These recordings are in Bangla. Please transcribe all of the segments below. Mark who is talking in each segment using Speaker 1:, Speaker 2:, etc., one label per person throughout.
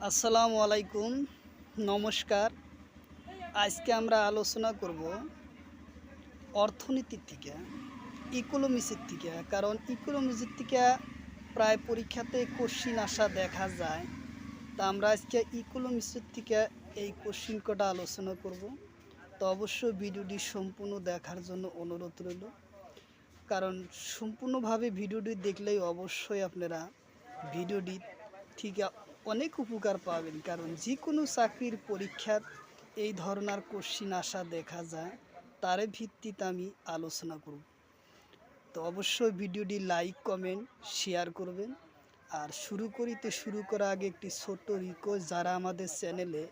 Speaker 1: আসসালামু আলাইকুম, নমস্কার। আজকে আমরা আলোচনা করব অর্থনীতির থেকে, ইকোনমিক্সের থেকে। কারণ ইকোনমিক্সের থেকে প্রায় পরীক্ষাতে কোশ্চিন আসা দেখা যায়। তা আমরা আজকে ইকোনমিক্সের থেকে এই কোশ্চিন কটা আলোচনা করব। তো অবশ্যই ভিডিওটি সম্পূর্ণ দেখার জন্য অনুরোধ রইল। কারণ সম্পূর্ণভাবে ভিডিওটি দেখলেই অবশ্যই আপনারা ভিডিওটি থেকে অনেক উপকার পাবেন। কারণ যে কোনো চাকরির পরীক্ষার এই ধরনের কোশ্চিন আসা দেখা যায়, তার ভিত্তিতে আমি আলোচনা করব। তো অবশ্যই ভিডিওটি লাইক কমেন্ট শেয়ার করবেন। আর শুরু করার আগে একটি ছোট্ট রিকোয়েস্ট, যারা আমাদের চ্যানেলে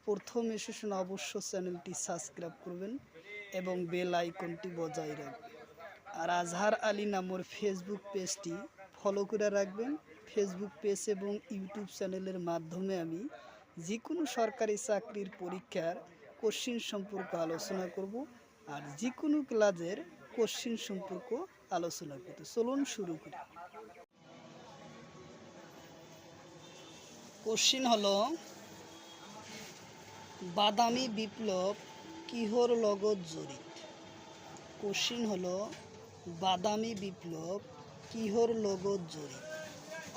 Speaker 1: প্রথম এসেছেন অবশ্য চ্যানেলটি সাবস্ক্রাইব করবেন এবং বেল আইকনটি বজায় রাখবেন। আর আজহার আলী নামের ফেসবুক পেজটি ফলো করে রাখবেন। ফেসবুক পেজ এবং ইউটিউব চ্যানেলের মাধ্যমে আমি যে কোনো সরকারি চাকরির পরীক্ষার কোশ্চিন সম্পর্ক আলোচনা করব। আর যে কোনো ক্লাসের কোশ্চিন সম্পর্ক আলোচনা করতে চলুন শুরু করি। কোশ্চিন হলো, বাদামি বিপ্লব কিহর লগত জড়িত? কোশ্চিন হলো, বাদামি বিপ্লব কিহর লগত জড়িত?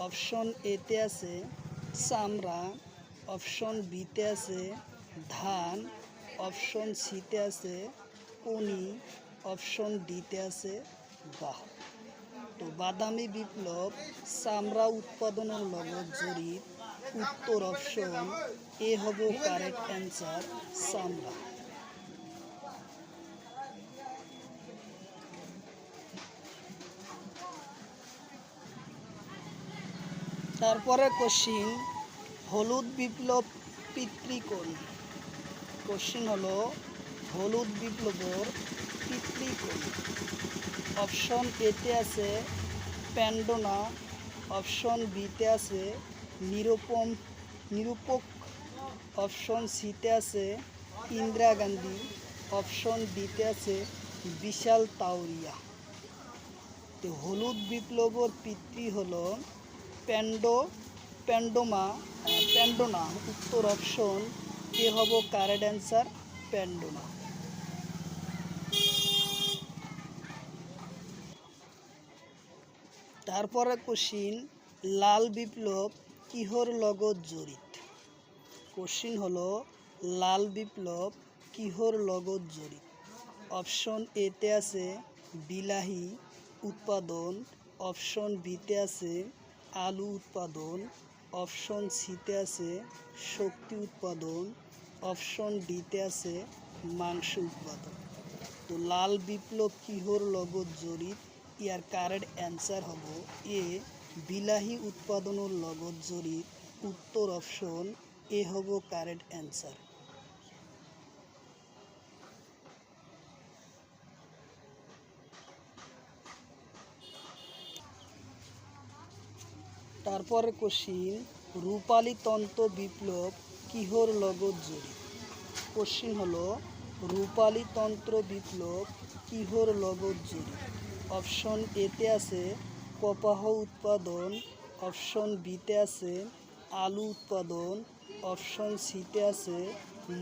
Speaker 1: অপশন এতে আছে চামড়া, অপশন বিতে আছে ধান, অপশন সিতে আছে খনি, অপশন ডিতে আছে বাহ। তো বাদামি বিপ্লব চামড়া উৎপাদনের লগত জড়িত। উত্তর অপশন এ হব কারেক্ট অ্যান্সার, চামড়া। তারপরে কোশ্চিন, হলুদ বিপ্লব পিতৃকোণ? কোশ্চিন হলো, হলুদ বিপ্লবর পিতৃকোণ? অপশন এতে আছে প্যান্ডোনা, অপশন বিতে আছে নিরূপক, অপশন সিতে আছে ইন্দিরা গান্ধী, অপশন ডিতে আছে বিশাল তাওরিয়া। তো হলুদ বিপ্লবর পিতৃ হলো প্যান্ডোনা। উত্তর অপশন এ হব কারেক্ট অ্যান্সার, প্যান্ডোনা। তারপরে কোশ্চিন, লাল বিপ্লব কিহর লগত জড়িত? কোশ্চিন হলো, লাল বিপ্লব কিহর লগত জড়িত? অপশন এতে আছে বিলাহি উৎপাদন, অপশন বিতে আছে আলু উৎপাদন, অপশন সিতে আছে শক্তি উৎপাদন, অপশন ডিতে আছে মাংস উৎপাদন। তো লাল বিপ্লব কিহর লগত জড়িত? ইয়ার কারেক্ট অ্যান্সার হব এ, বিলাহি উৎপাদনের লগত জড়িত। উত্তর অপশন এ হব কারেক্ট অ্যান্সার। তারপরে কোশ্চিন, রূপালী তন্ত্র বিপ্লব কিহর লগত জড়িত? কোশ্চিন হলো, রূপালী তন্ত্র বিপ্লব কিহর লগত জড়িত? অপশন এতে আছে কপাহ উৎপাদন, অপশন বিতে আছে আলু উৎপাদন, অপশন সিতে আছে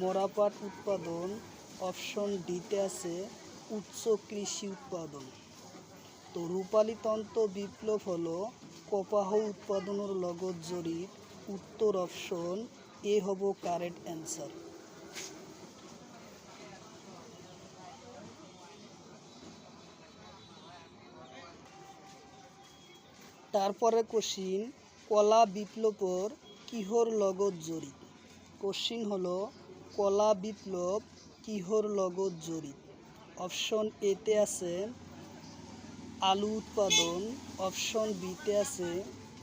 Speaker 1: মরাপাট উৎপাদন, অপশন ডিতে আছে উচ্চ কৃষি উৎপাদন। তো রূপালী তন্ত্র বিপ্লব হলো কপাহ উৎপাদনের লগত জড়িত। উত্তর অপশন এ হব কারেক্ট অ্যান্সার। তারপরে কোশ্চিন, কলা বিপ্লবর কিহর লগত জড়িত? কোশ্চিন হলো, কলা বিপ্লব কিহর লগত জড়িত? অপশন এতে আছে আলু উৎপাদন, অপশন বিতে আছে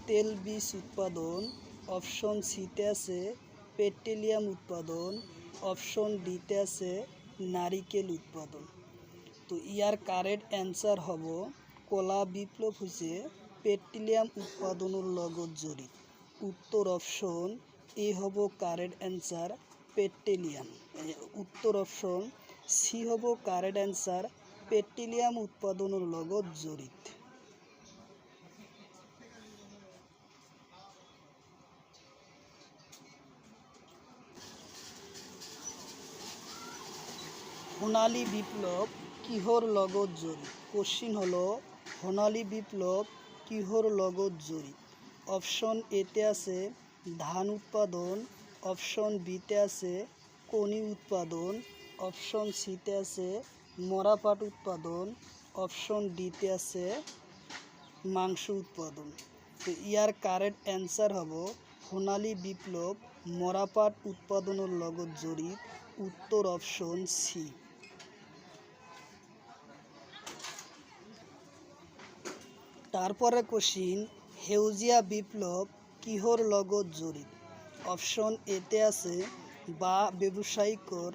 Speaker 1: তেল বীজ উৎপাদন, অপশন সিতে আছে পেট্রোলিয়াম উৎপাদন, অপশন ডিতে আছে নারিকেল উৎপাদন। তো ইয়ার কারেক্ট অ্যান্সার হব, কলা বিপ্লব হচ্ছে পেট্রোলিয়াম উৎপাদনের লগত জড়িত। উত্তর অপশন এ হব কারেক্ট অ্যান্সার, পেট্রোলিয়াম। উত্তর অপশন সি হব কারেক্ট অ্যান্সার, পেট্রোলিয়াম উৎপাদনের লগত জড়িত। সোণালী বিপ্লব কিহর লগত জড়িত? কোশ্চিন হলো সোণালী বিপ্লব কিহর লগত জড়িত? অপশন এতে আছে ধান উৎপাদন, অপশন বিতে আছে কণি উৎপাদন, অপশন সিতে আছে মরাপাট উৎপাদন, অপশন ডিতে আছে মাংস উৎপাদন। তো ইয়ার কারেক্ট অ্যান্সার হব সোণালী বিপ্লব মরাপাট উৎপাদনের লগত জড়িত, উত্তর অপশন সি। তারপরে কোশ্চিন সেউজীয়া বিপ্লব কিহর লগত জড়িত? অপশন এতে আছে বা ব্যবসায়িকর,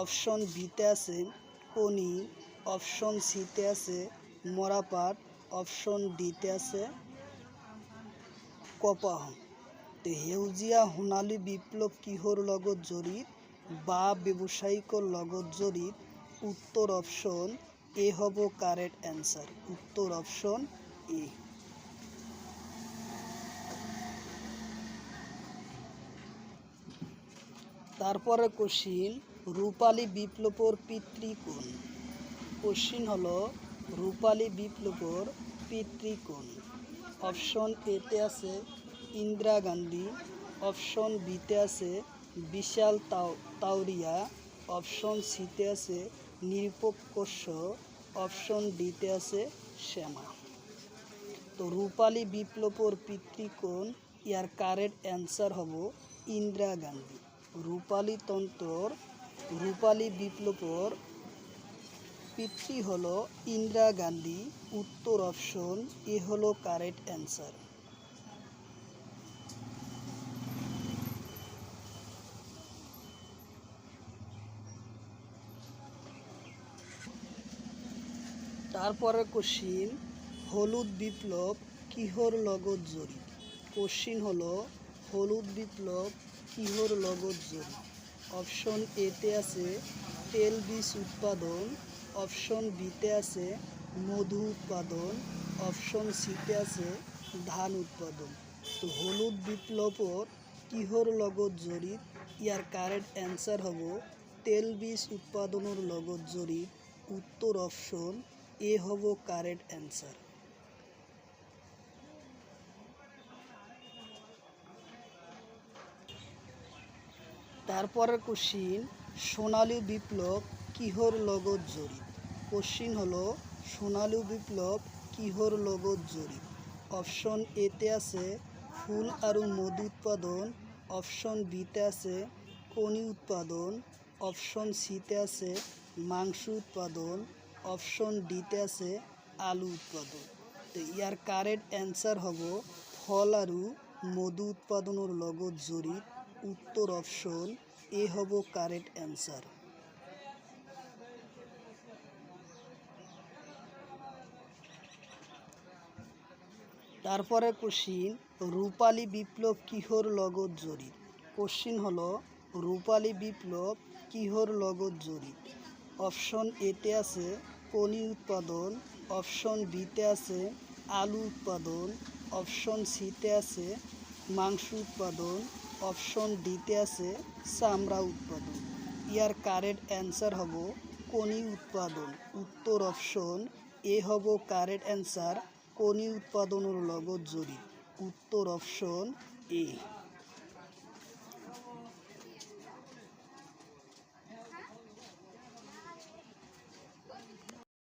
Speaker 1: অপশন বিতে আছে কণি, অপশন সিতে আছে মরাপাট, অপশন ডিতে আছে কপাহ। তো সেউজীয়া সোণালী বিপ্লব কিহর লগত জড়িত? বা ব্যবসায়িকর লগত জড়িত, উত্তর অপশন এ হব কারেক্ট অ্যান্সার, উত্তর অপশন এ। তারপরে কোশ্চিন রূপালী বিপ্লবর পিতৃ কোন? কোশ্চিন হলো রূপালী বিপ্লবর পিতৃ কোন? অপশন এতে আছে ইন্দিরা গান্ধী, অপশন বিতে আছে বিশাল তাওরিয়া, অপশন সিতে আছে নিরপেক্ষ, অপশন ডিতে আছে শ্যামা। তো রূপালী বিপ্লবর পিতৃ কোন? ইয়ার কারেক্ট অ্যান্সার হব ইন্দিরা গান্ধী। রূপালী বিপ্লবর পিতৃ হলো ইন্দিরা গান্ধী, উত্তর অপশন এ হলো কারেক্ট অ্যান্সার। তারপরে কোশ্চিন হলুদ বিপ্লব কিহর লগত জড়িত? কোশ্চিন হলো হলুদ বিপ্লব কিহর লগত জড়িত? অপশন এতে আছে তেল বীজ উৎপাদন, অপশন বিতে আছে মধু উৎপাদন, অপশন সিতে আছে ধান উৎপাদন। তো হলুদ বিপ্লবর কিহর লগত জড়িত? ইয়ার কারেক্ট অ্যান্সার হব তেল বীজ উৎপাদনের লগত জড়িত, উত্তর অপশন এ হব কারেক্ট অ্যান্সার। তারপরের কোশ্চিন সোনালী বিপ্লব কিহর লগত জড়িত? কোশ্চিন হলো সোনালী বিপ্লব কিহর লগত জড়িত? অপশন এতে আছে ফুল আৰু মধু উৎপাদন, অপশন বিতে আছে কণি উৎপাদন, অপশন সিতে আছে মাংস উৎপাদন, অপশন ডিতে আছে আলু উৎপাদন। তো ইয়ার কারেক্ট অ্যান্সার হব ফল আৰু মধু উৎপাদনের লগত জড়িত, উত্তর অপশন এ হব কারেক্ট অ্যান্সার। তারপরে কোশ্চিন রূপালী বিপ্লব কিহর লগত জড়িত? কোশ্চিন হলো রূপালী বিপ্লব কিহর লগত জড়িত? অপশন এতে আছে কণি উৎপাদন, অপশন বিতে আছে আলু উৎপাদন, অপশন সিতে আছে মাংস উৎপাদন, অপশন ডিতে আছে চামড়া উৎপাদন। ইয়ার কারেক্ট অ্যান্সার হব কণি উৎপাদন, উত্তর অপশন এ হব কারেক্ট অ্যান্সার, কণি উৎপাদনের লগত জড়িত, উত্তর অপশন এ।